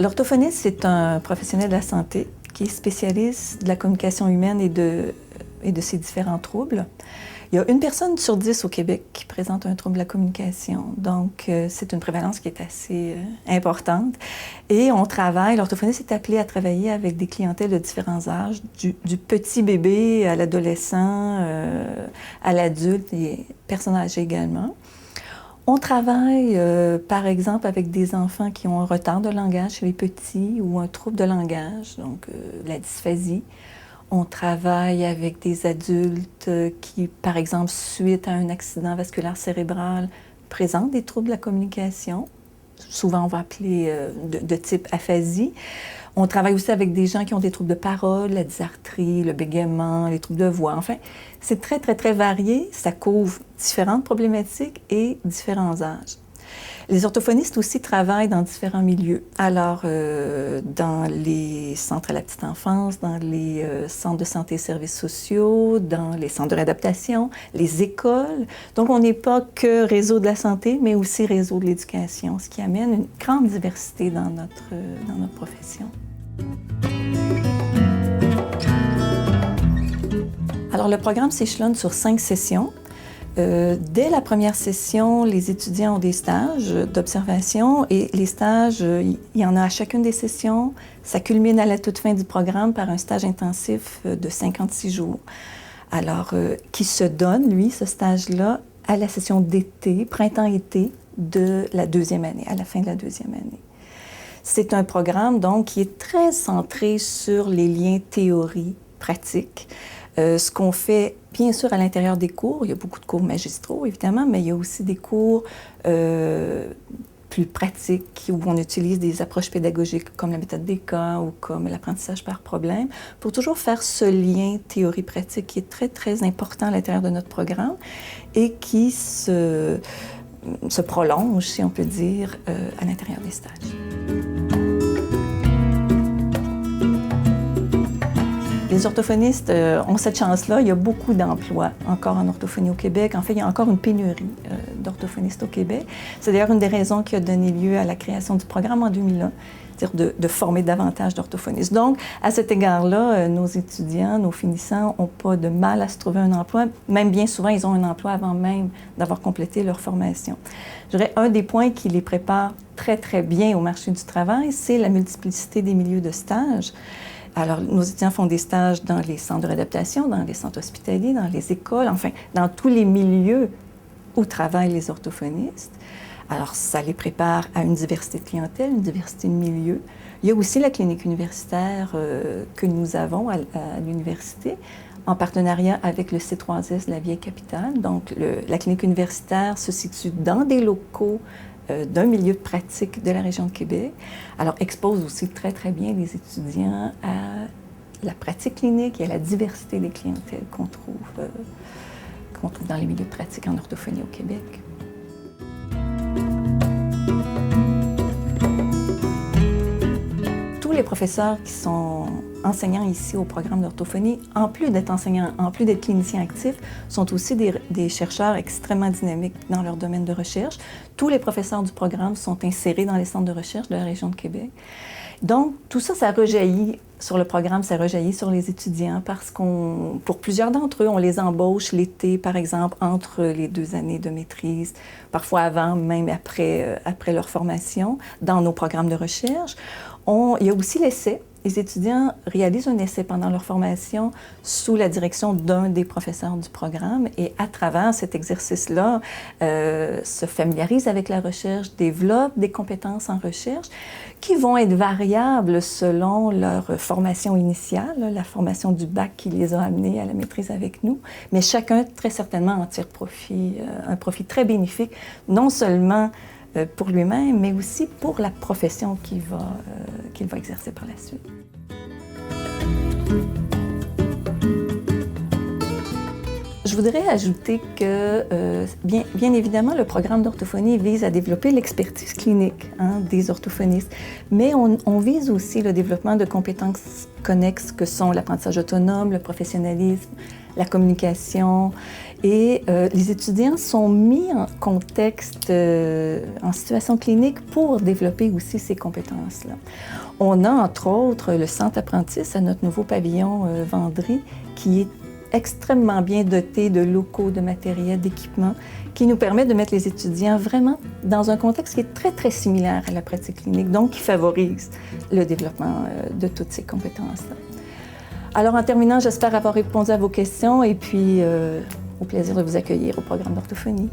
l'orthophoniste, c'est un professionnel de la santé qui est spécialiste de la communication humaine et de ses différents troubles. Il y a 1 personne sur 10 au Québec qui présente un trouble de la communication. Donc, c'est une prévalence qui est assez importante. Et l'orthophoniste est appelé à travailler avec des clientèles de différents âges, du petit bébé à l'adolescent, à l'adulte et personnes âgées également. On travaille, par exemple, avec des enfants qui ont un retard de langage chez les petits ou un trouble de langage, donc la dysphasie. On travaille avec des adultes qui, par exemple, suite à un accident vasculaire cérébral, présentent des troubles de la communication. Souvent, on va appeler de type aphasie. On travaille aussi avec des gens qui ont des troubles de parole, la dysarthrie, le bégaiement, les troubles de voix. Enfin, c'est très, très, très varié. Ça couvre différentes problématiques et différents âges. Les orthophonistes aussi travaillent dans différents milieux. Alors, dans les centres à la petite enfance, dans les centres de santé et services sociaux, dans les centres de réadaptation, les écoles. Donc, on n'est pas que réseau de la santé, mais aussi réseau de l'éducation, ce qui amène une grande diversité dans notre profession. Alors, le programme s'échelonne sur 5 sessions. Dès la première session, les étudiants ont des stages d'observation et les stages, il y en a à chacune des sessions. Ça culmine à la toute fin du programme par un stage intensif de 56 jours. Alors, qui se donne, lui, ce stage-là, à la session d'été, printemps-été de la 2e année, à la fin de la 2e année. C'est un programme, donc, qui est très centré sur les liens théorie-pratique. Ce qu'on fait, bien sûr, à l'intérieur des cours, il y a beaucoup de cours magistraux, évidemment, mais il y a aussi des cours plus pratiques où on utilise des approches pédagogiques comme la méthode des cas ou comme l'apprentissage par problème pour toujours faire ce lien théorie-pratique qui est très, très important à l'intérieur de notre programme et qui se prolonge, si on peut dire, à l'intérieur des stages. Les orthophonistes ont cette chance-là. Il y a beaucoup d'emplois encore en orthophonie au Québec. En fait, il y a encore une pénurie d'orthophonistes au Québec. C'est d'ailleurs une des raisons qui a donné lieu à la création du programme en 2001, c'est-à-dire de former davantage d'orthophonistes. Donc, à cet égard-là, nos étudiants, nos finissants n'ont pas de mal à se trouver un emploi. Même bien souvent, ils ont un emploi avant même d'avoir complété leur formation. Je dirais, un des points qui les prépare très, très bien au marché du travail, c'est la multiplicité des milieux de stage. Alors, nos étudiants font des stages dans les centres de réadaptation, dans les centres hospitaliers, dans les écoles, enfin, dans tous les milieux où travaillent les orthophonistes. Alors, ça les prépare à une diversité de clientèle, une diversité de milieux. Il y a aussi la clinique universitaire que nous avons à l'université, en partenariat avec le C3S de la Vieille-Capitale. Donc, la clinique universitaire se situe dans des locaux d'un milieu de pratique de la région de Québec. Alors, expose aussi très, très bien les étudiants à la pratique clinique et à la diversité des clientèles qu'on trouve dans les milieux de pratique en orthophonie au Québec. Tous les professeurs qui sont enseignants ici au programme d'orthophonie, en plus d'être enseignants, en plus d'être cliniciens actifs, sont aussi des chercheurs extrêmement dynamiques dans leur domaine de recherche. Tous les professeurs du programme sont insérés dans les centres de recherche de la région de Québec. Donc, tout ça, ça rejaillit sur le programme, ça rejaillit sur les étudiants parce pour plusieurs d'entre eux, on les embauche l'été, par exemple, entre les 2 années de maîtrise, parfois avant, même après leur formation, dans nos programmes de recherche. Il y a aussi l'essai. Les étudiants réalisent un essai pendant leur formation sous la direction d'un des professeurs du programme et à travers cet exercice-là, se familiarisent avec la recherche, développent des compétences en recherche qui vont être variables selon leur formation initiale, la formation du bac qui les a amenés à la maîtrise avec nous, mais chacun très certainement en tire profit, un profit très bénéfique, non seulement pour lui-même, mais aussi pour la profession qu'il va exercer par la suite. Je voudrais ajouter que, bien évidemment, le programme d'orthophonie vise à développer l'expertise clinique des orthophonistes, mais on vise aussi le développement de compétences connexes que sont l'apprentissage autonome, le professionnalisme, la communication. Et les étudiants sont mis en contexte, en situation clinique pour développer aussi ces compétences-là. On a entre autres le Centre Apprentice à notre nouveau pavillon Vendry qui est extrêmement bien doté de locaux, de matériel, d'équipements, qui nous permet de mettre les étudiants vraiment dans un contexte qui est très, très similaire à la pratique clinique, donc qui favorise le développement de toutes ces compétences-là. Alors, en terminant, j'espère avoir répondu à vos questions et puis au plaisir de vous accueillir au programme d'orthophonie.